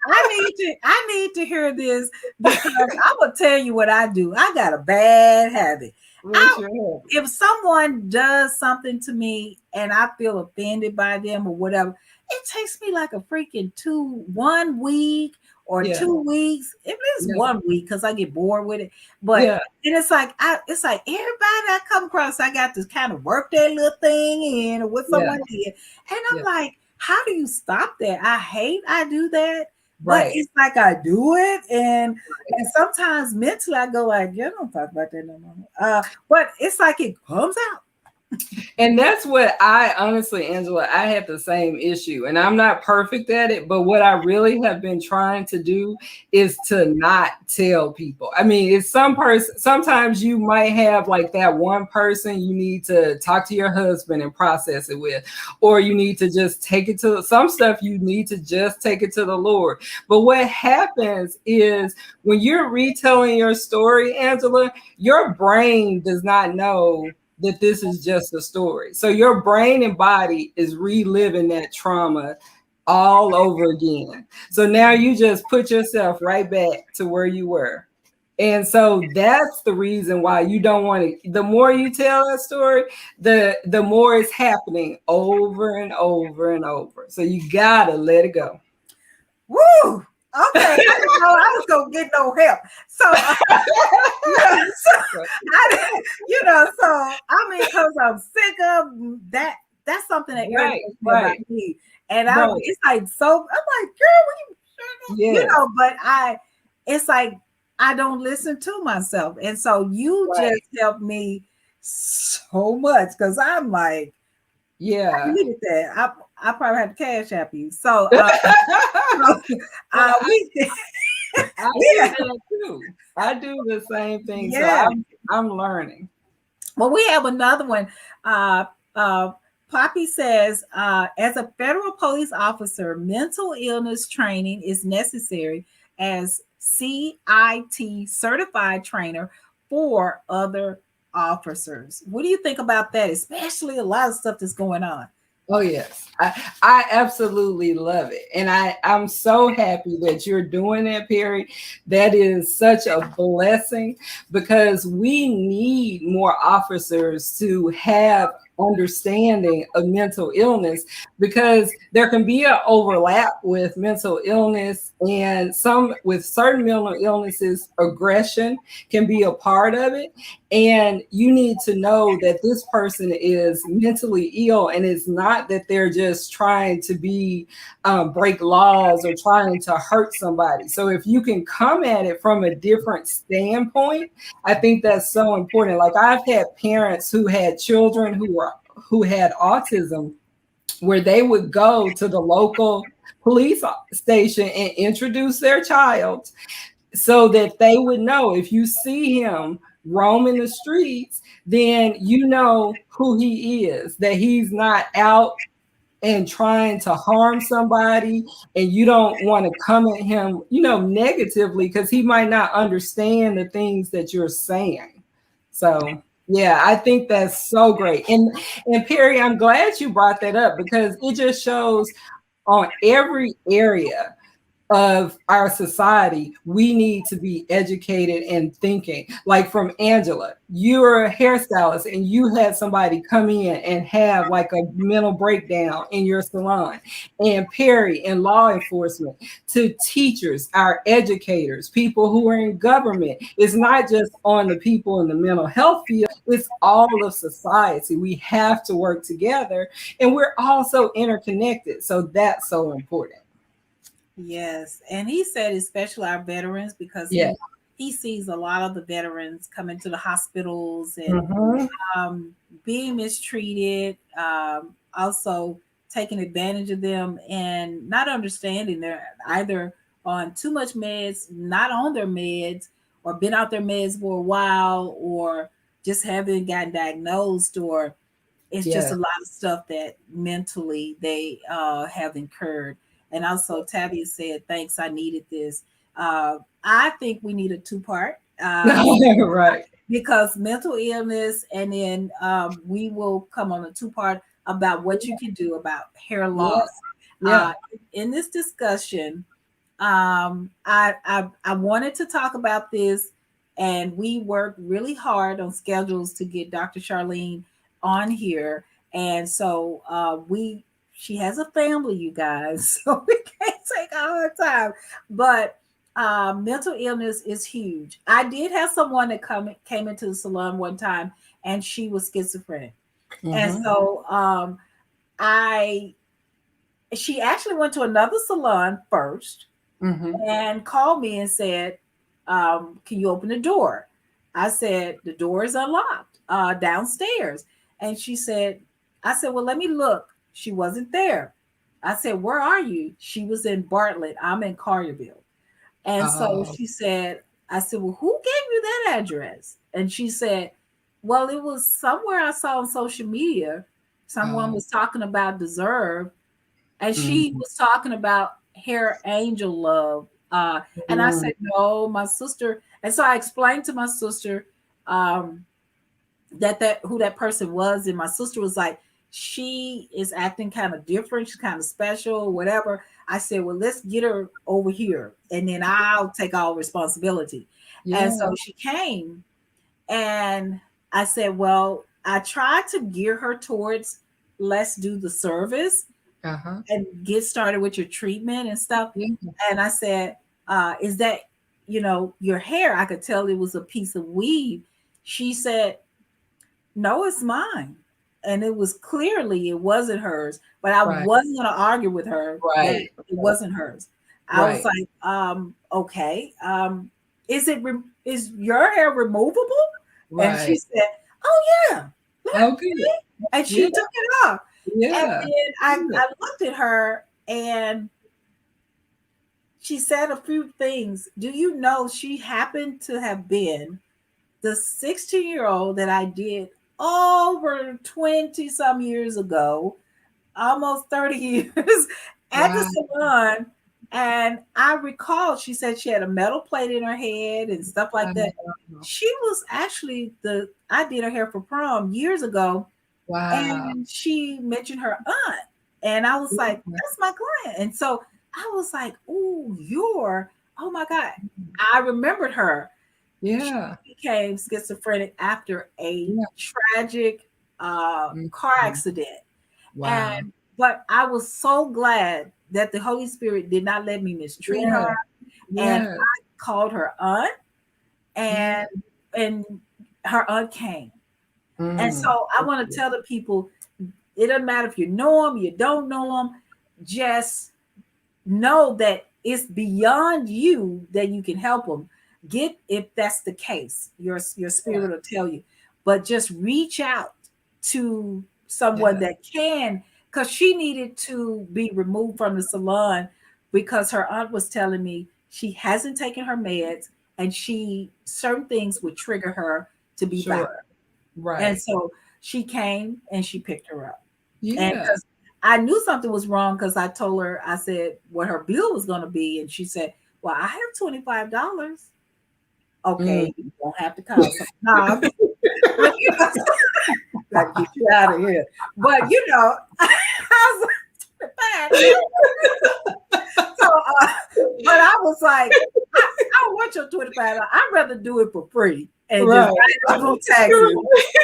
I need to hear this, because I will tell you what I do. I got a bad habit. If someone does something to me and I feel offended by them or whatever, it takes me like a freaking 1 week or 2 weeks. If it's 1 week, because I get bored with it. But and it's like everybody I come across, I got to kind of work that little thing in or what someone did. And I'm like, how do you stop that? I do that. But it's like I do it, and sometimes mentally I go like, don't talk about that no more. But it's like it comes out. And that's what honestly, Angela, I have the same issue, and I'm not perfect at it, but what I really have been trying to do is to not tell people. I mean, it's sometimes you might have like that one person you need to talk to your husband and process it with, or you need to just take it to some stuff. You need to just take it to the Lord. But what happens is when you're retelling your story, Angela, your brain does not know that this is just a story. So your brain and body is reliving that trauma all over again. So now you just put yourself right back to where you were. And so that's the reason why you don't want to, the more you tell that story, the more it's happening over and over and over. So you gotta let it go. Woo! Okay, I didn't know I was gonna get no help. So, because I'm sick that's something that Right, irritates me about right, me. And right. it's like, so I'm like, girl, when you Yes, but it's like I don't listen to myself. And so you right. just helped me so much because I'm like, I Yeah. needed that. I probably had to cash app you. So Well, we I do yeah, that too. I do the same thing. So yeah. I'm learning. Well, we have another one. Uh, uh, Poppy says, as a federal police officer, mental illness training is necessary as CIT certified trainer for other officers. What do you think about that? Especially a lot of stuff that's going on. Oh yes, I absolutely love it, and I'm so happy that you're doing that, Perry. That is such a blessing because we need more officers to have understanding of mental illness because there can be an overlap with mental illness and some with certain mental illnesses aggression can be a part of it. And you need to know that this person is mentally ill, and it's not that they're just trying to be break laws or trying to hurt somebody. So if you can come at it from a different standpoint, I think that's so important. Like I've had parents who had children who had autism, where they would go to the local police station and introduce their child so that they would know if you see him roaming the streets, then you know who he is, that he's not out and trying to harm somebody, and you don't want to come at him, negatively because he might not understand the things that you're saying. So yeah, I think that's so great. And Perry, I'm glad you brought that up because it just shows on every area of our society, we need to be educated and thinking. Like from Angela, you're a hairstylist and you had somebody come in and have like a mental breakdown in your salon. And Perry in law enforcement, to teachers, our educators, people who are in government. It's not just on the people in the mental health field, it's all of society. We have to work together and we're also interconnected. So that's so important. Yes, and he said especially our veterans because Yeah. he sees a lot of the veterans coming to the hospitals and Mhm. being mistreated, also taking advantage of them and not understanding they're either on too much meds, not on their meds, or been out their meds for a while, or just haven't gotten diagnosed, or it's just Yeah. a lot of stuff that mentally they have incurred. And also, Tabby said, "Thanks, I needed this." I think we need a two-part Right. because mental illness, and then we will come on a two-part about what you can do about hair Yeah. loss. Yeah. In this discussion, I wanted to talk about this, and we worked really hard on schedules to get Dr. Charlene on here, and so she has a family, you guys, so we can't take all her time. But mental illness is huge. I did have someone that came into the salon one time, and she was schizophrenic, and Mhm. so I she actually went to another salon first Mhm. and called me and said, "Can you open the door?" I said, "The door is unlocked downstairs." And I said, "Well, let me look." She wasn't there. I said, "Where are you?" She was in Bartlett. I'm in Collierville. And so Oh. I said, "Well, who gave you that address?" And she said, "Well, it was somewhere I saw on social media. Someone Oh. was talking about Deserve, and she Mhm. was talking about Hair Angel Love." And I Mm. said, "No, my sister." And so I explained to my sister um, that who that person was, and my sister was like, "She is acting kind of different. She's kind of special, whatever." I said, "Well, let's get her over here, and then I'll take all responsibility." And Yeah. so she came, and I said, "Well, I tried to gear her towards let's do the service Uh-huh. and get started with your treatment and stuff." Yeah. And I said, "Is that, your hair?" I could tell it was a piece of weave. She said, "No, it's mine." and it was clearly it wasn't hers, but I Right. wasn't going to argue with her that Right. it wasn't hers. I was Right. like, okay, is your hair removable? And she Right. said, oh yeah, let Oh, me good. see. And she Yeah. took it off. And Yeah. then Good. I looked at her and she said a few things. Do you know she happened to have been the 16-year-old that I did over 20 some years ago, almost 30 years at the Wow. salon. And I recall she said she had a metal plate in her head and stuff like that. She was actually I did her hair for prom years ago, Wow. and she mentioned her aunt. And I was like, that's my client. And so I was like, oh, oh my God. I remembered her. She Yeah. became schizophrenic after a Yeah. tragic car Mhm. accident. Wow. But I was so glad that the Holy Spirit did not let me mistreat Yeah. her. And Yeah. I called her aunt, Yeah. and her aunt came. And Mm. so I want to tell the people, it doesn't matter if you know them, you don't know them, just know that it's beyond you that you can help them. Get, if that's the case, your Yeah. spirit will tell you. But just reach out to someone Yeah. that can, because she needed to be removed from the salon because her aunt was telling me she hasn't taken her meds and she certain things would trigger her to be Sure. violent. And Right. so she came and she picked her up. And Yeah. because I knew something was wrong, because I told her, I said what her bill was going to be. And she said, well, I have $25. Mm. Okay, you won't have to call some. No, but you know, got to get you out of here. But you know, I was like, so, but I was like, I don't want your $25. I'd rather do it for free and just Right. write little taxes.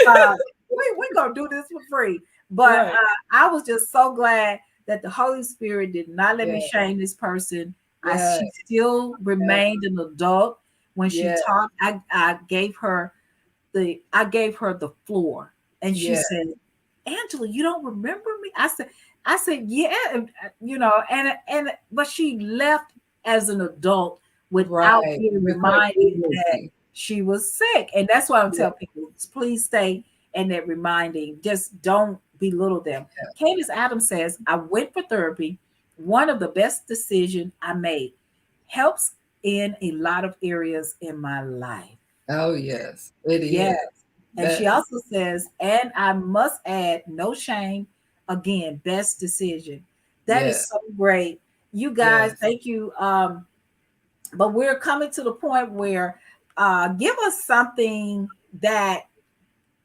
Uh, we're going to do this for free. But Right. I was just so glad that the Holy Spirit did not let me Yeah. shame this person. Yeah. She still remained an adult. When she Yeah. talked, I gave her the floor, and she Yeah. said, Angela, you don't remember me? I said, yeah, but she left as an adult without Right. being With her reminded that dignity. she was sick. And that's why I'm Yeah. telling people, please stay in that reminding. Just don't belittle them. Candace Adams says, I went for therapy. One of the best decisions I made. Helps in a lot of areas in my life. Oh, yes. It Yes. is. And she That, also says, and I must add, no shame. Again, best decision. That yeah. is so great. You guys, Yes. thank you. But we're coming to the point where give us something that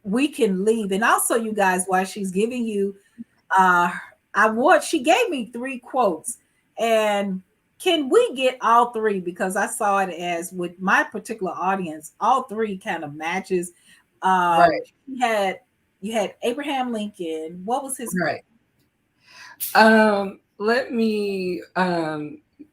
we can leave. And also, you guys, while she's giving you she gave me 3 quotes, and can we get all 3? Because I saw it as with my particular audience, all 3 kind of matches. Right. You had Abraham Lincoln. What was his quote? Right. Let me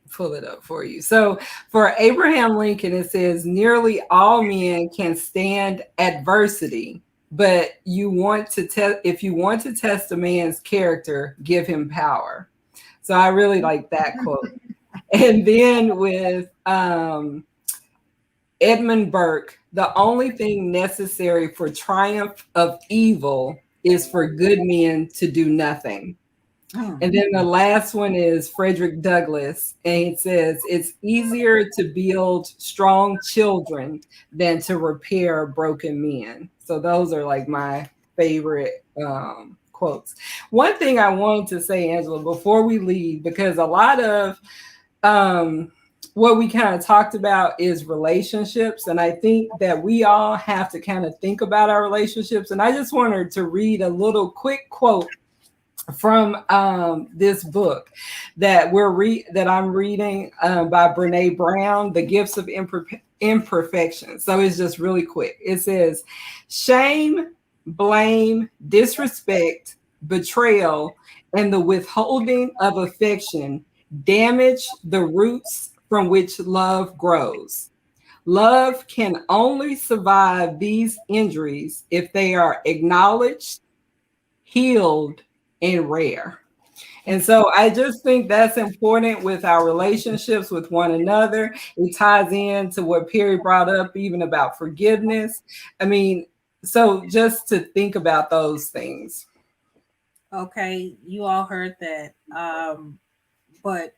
pull it up for you. So for Abraham Lincoln, it says, nearly all men can stand adversity, but if you want to test a man's character, give him power. So I really like that quote. And then with Edmund Burke, the only thing necessary for triumph of evil is for good men to do nothing. And then the last one is Frederick Douglass, and it says, it's easier to build strong children than to repair broken men. So those are like my favorite quotes. One thing I wanted to say, Angela, before we leave, because a lot of what we kind of talked about is relationships. And I think that we all have to kind of think about our relationships. And I just wanted to read a little quick quote from this book that I'm reading by Brene Brown, The Gifts of Imperfections. So it's just really quick. It says, shame, blame, disrespect, betrayal, and the withholding of affection damage the roots from which love grows. Love can only survive these injuries if they are acknowledged, healed and rare. And so I just think that's important with our relationships with one another. It ties into what Perry brought up, even about forgiveness. I mean, so just to think about those things. Okay, you all heard that. But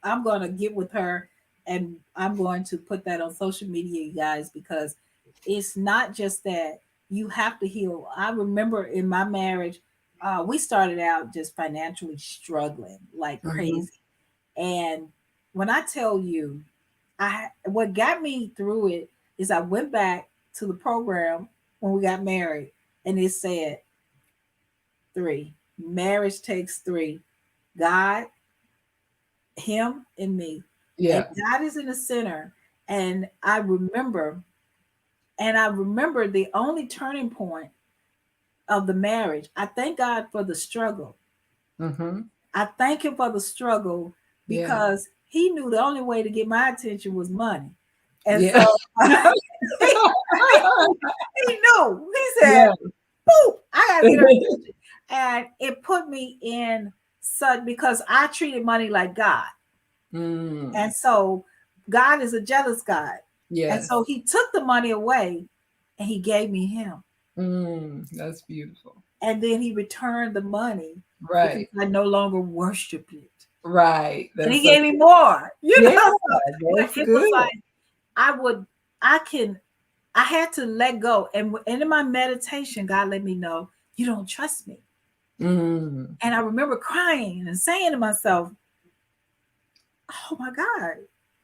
I'm gonna get with her and I'm going to put that on social media, you guys, because it's not just that you have to heal. I remember in my marriage, we started out just financially struggling like Mhm. crazy. And when I tell you, what got me through it is I went back to the program when we got married, and it said three. Marriage takes three. God, him, and me. And Yeah. God is in the center. And I remember the only turning point of the marriage. I thank God for the struggle. Hmm. I thank him for the struggle Yeah. because he knew the only way to get my attention was money. And Yeah. so he knew. He said, Yeah. "Boop, I gotta get her attention." And it put me in such because I treated money like God. Mm. And so God is a jealous God. And Yes. so he took the money away and he gave me him. That's beautiful. And then he returned the money because Right. I no longer worshiped it. Right. And That's he so, gave me more, yeah, But that's it was good. like I would, I had to let go. And in my meditation, God let me know, you don't trust me. Mm. And I remember crying and saying to myself, oh my God,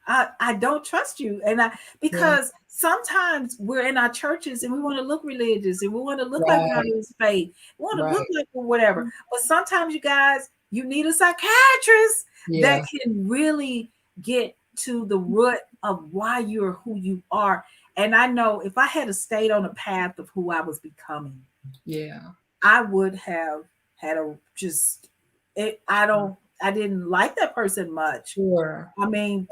I don't trust you. Yeah. Because sometimes we're in our churches and we want to look religious and we want to look like we have Right. this faith. We want to look Right. like whatever. But sometimes you guys, you need a psychiatrist that Yeah. can really get to the root of why you're who you are. And I know if I had stayed on the path of who I was becoming, Yeah. I would have had a just it. I didn't like that person much. Sure. I mean,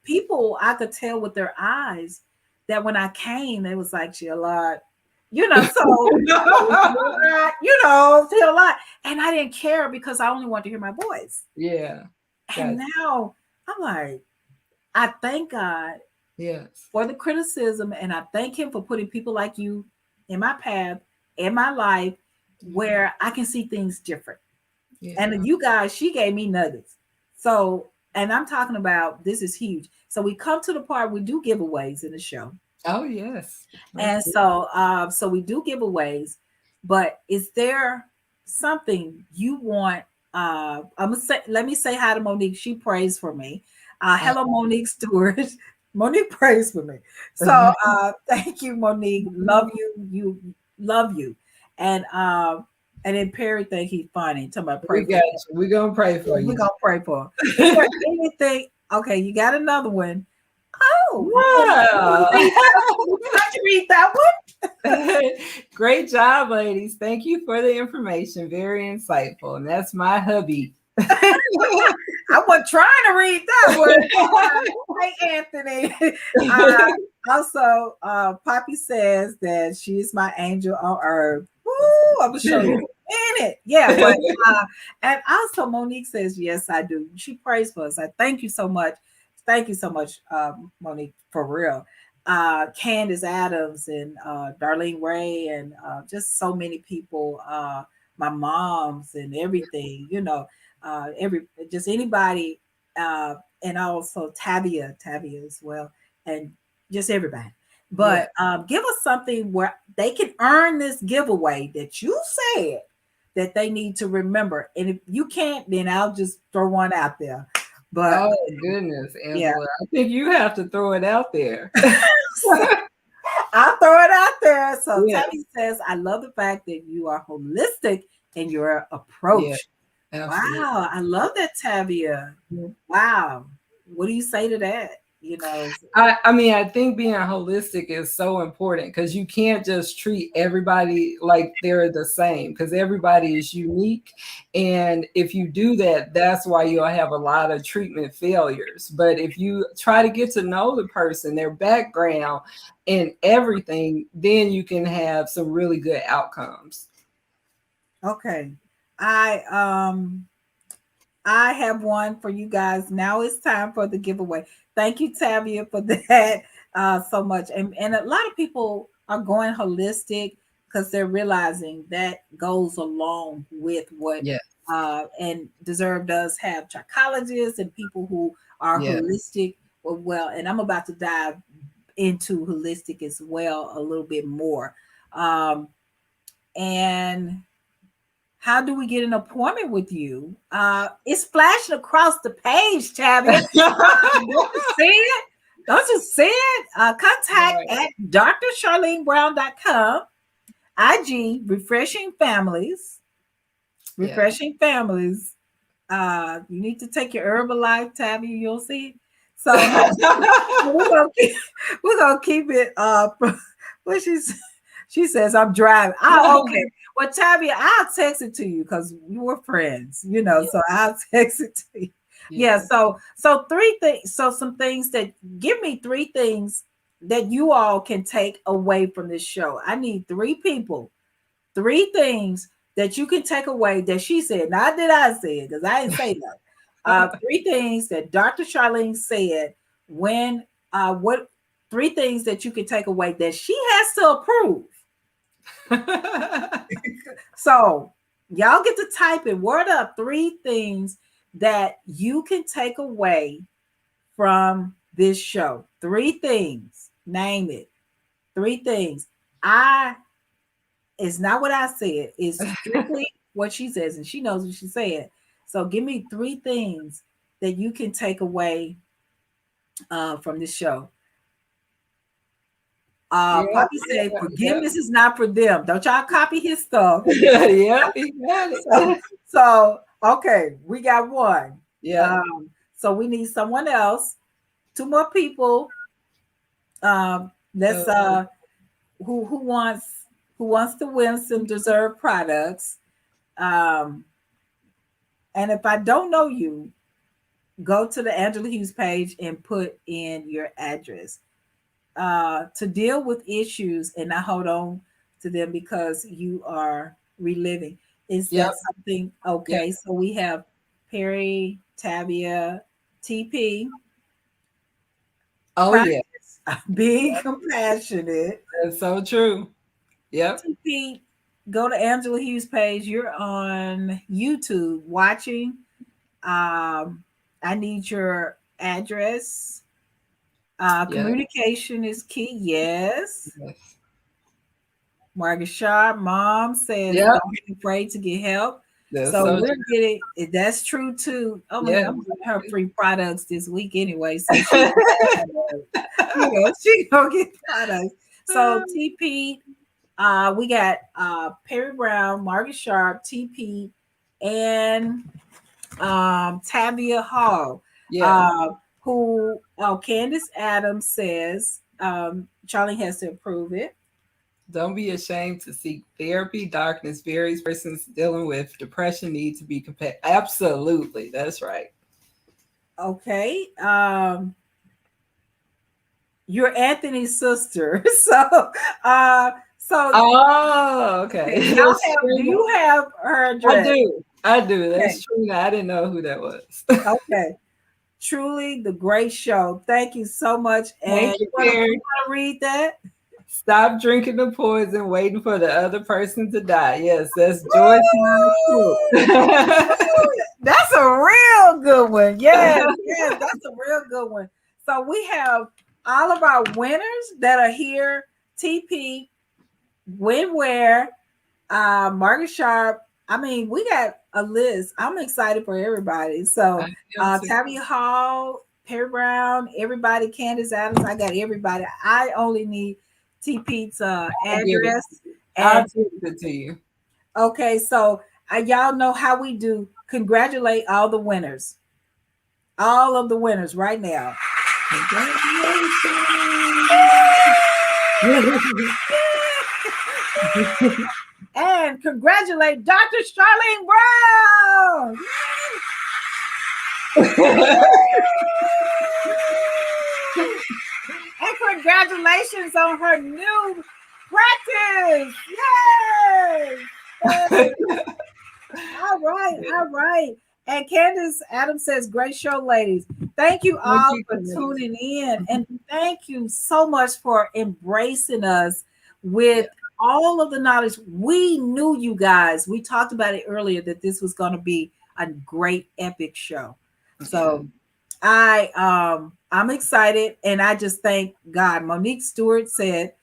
people I could tell with their eyes that when I came, they was like, she a lot, so she a lot. And I didn't care because I only wanted to hear my voice. Yeah. And Gotcha. now I'm like, I thank God Yes. for the criticism and I thank him for putting people like you in my path, in my life, where I can see things different. Yeah. And you guys, she gave me nuggets. So, and I'm talking about this is huge. So we come to the part we do giveaways in the show. Oh, yes. And so we do giveaways, but is there something you want? I'm gonna say, let me say hi to Monique. She prays for me. Uh, Hello, Monique Stewart. Monique prays for me. So thank you, Monique. Love you. You love you. And then Perry think he's funny. Talking about pray we for got you. We're going to pray for we're you. gonna pray for him. Is there anything? Okay, you got another one. Oh, Wow. would you like to read that one? Great job, ladies. Thank you for the information. Very insightful. And that's my hubby. I wasn't trying to read that one. Hey, Anthony. Also, Poppy says that she's my angel on earth. Woo, I'm gonna show you in it. Yeah, but and also Monique says, yes, I do. She prays for us. I thank you so much. Thank you so much, Monique, for real. Candace Adams and Darlene Ray and just so many people, my moms and everything, every just anybody, and also Tabia as well, and just everybody. Yeah. But give us something where they can earn this giveaway that you said that they need to remember. And if you can't, then I'll just throw one out there. But Oh, goodness, yeah, Angela. I think you have to throw it out there. I'll throw it out there. So Yeah. Tabby says, I love the fact that you are holistic in your Yeah. approach. Absolutely. Wow, I love that, Tabia. Wow. What do you say to that? I mean, I think being holistic is so important because you can't just treat everybody like they're the same because everybody is unique. And if you do that, that's why you'll have a lot of treatment failures. But if you try to get to know the person, their background, and everything, then you can have some really good outcomes. Okay. I have one for you guys. Now it's time for the giveaway. Thank you, Tavia, for that so much. And a lot of people are going holistic because they're realizing that goes along with what Yeah. and Deserve does have psychologists and people who are Yeah. holistic. Well, and I'm about to dive into holistic as well a little bit more. And how do we get an appointment with you? It's flashing across the page, Tabia. Don't you see it? Don't you see it? Contact Right. at drcharlenebrown.com. IG, Refreshing Families. Yeah. Refreshing Families. You need to take your Herbalife, Tabby. You'll see. So we're gonna keep it up. What she says, I'm driving. Okay. Well, Tabby, I'll text it to you because we were friends, Yeah. so I'll text it to you. Yeah. Yeah. So three things. So some things that give me three things that you all can take away from this show. I need three people, three things that you can take away that she said, not that I said, because I didn't say that. Three things that Dr. Charlene said when what three things that you can take away that she has to approve. So y'all get to type in word up three things that you can take away from this show. Three things. Name it. Three things. I It's not what I said. It's strictly what she says, and she knows what she said. So give me three things that you can take away from this show. Yeah. Poppy Yeah. said, Yeah. forgiveness is not for them. Don't y'all copy his stuff. Yeah. He got So, it. okay, we got one. Yeah. So we need someone else. Two more people. Let's who wants to win some Deserve products. Um, and if I don't know you, go to the Angela Hughes page and put in your address. To deal with issues and not hold on to them because you are reliving. Is Yep. that something? Yep. Okay, so we have Perry, Tabia, TP, Oh yeah. practice being compassionate. That's so true. Yep. TP, go to Angela Hughes page. You're on YouTube watching. I need your address. Yep. Communication is key. Yes. Yes. Margaret Sharp, mom says, Yep. don't be afraid to get help. That's So so we're true. getting that's true too. Oh my God, Yeah. I'm giving her free products this week anyway. So she gonna get products. So TP, we got Perry Brown, Margaret Sharp, TP, and Tavia Hall. Yeah. Who Candace Adams says Charlie has to approve it. Don't be ashamed to seek therapy. Darkness varies. Persons dealing with depression need to be compared. Absolutely. That's right. Okay. You're Anthony's sister. So Oh, okay. do you have her address? I do. That's Okay. true. I didn't know who that was. Okay. Truly the great show. Thank you so much. Thank And you, you Karen. want to read that? Stop drinking the poison, waiting for the other person to die. Yes, that's Joyce Meyer. That's a real good one. Yes, that's a real good one. So we have all of our winners that are here. TP, Win Where, Margaret Sharp. I mean, we got a list. I'm excited for everybody. So Tabby Hall, Perry Brown, everybody, Candace Adams. I got everybody. I only need TP's address. I'll And give it to you. okay, so y'all know how we do. Congratulate all the winners. All of the winners right now. And congratulate Dr. Charlene Brown. And congratulations on her new practice. Yay! All right, all right. And Candace Adams says, great show, ladies. Thank you Thank all you, for Candace. tuning in. And thank you so much for embracing us with Yeah. all of the knowledge. We knew you guys. We talked about it earlier that this was going to be a great epic show. So I'm excited, and I just thank God. Monique Stewart said,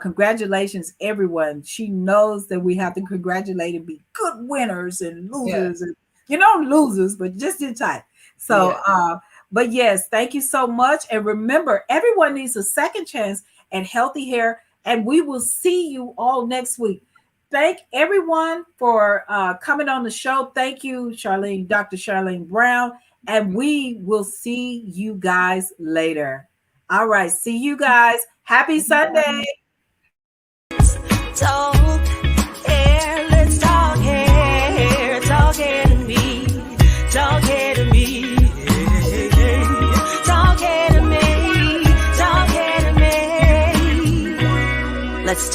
congratulations, everyone. She knows that we have to congratulate and be good winners and Yeah. losers, and losers, but just in time. So, Yeah. but yes, thank you so much. And remember, everyone needs a second chance at healthy hair, and we will see you all next week. Thank everyone for coming on the show. Thank you, Charlene, Dr. Charlene Brown, and we will see you guys later. All right, see you guys. Happy Sunday. Talk.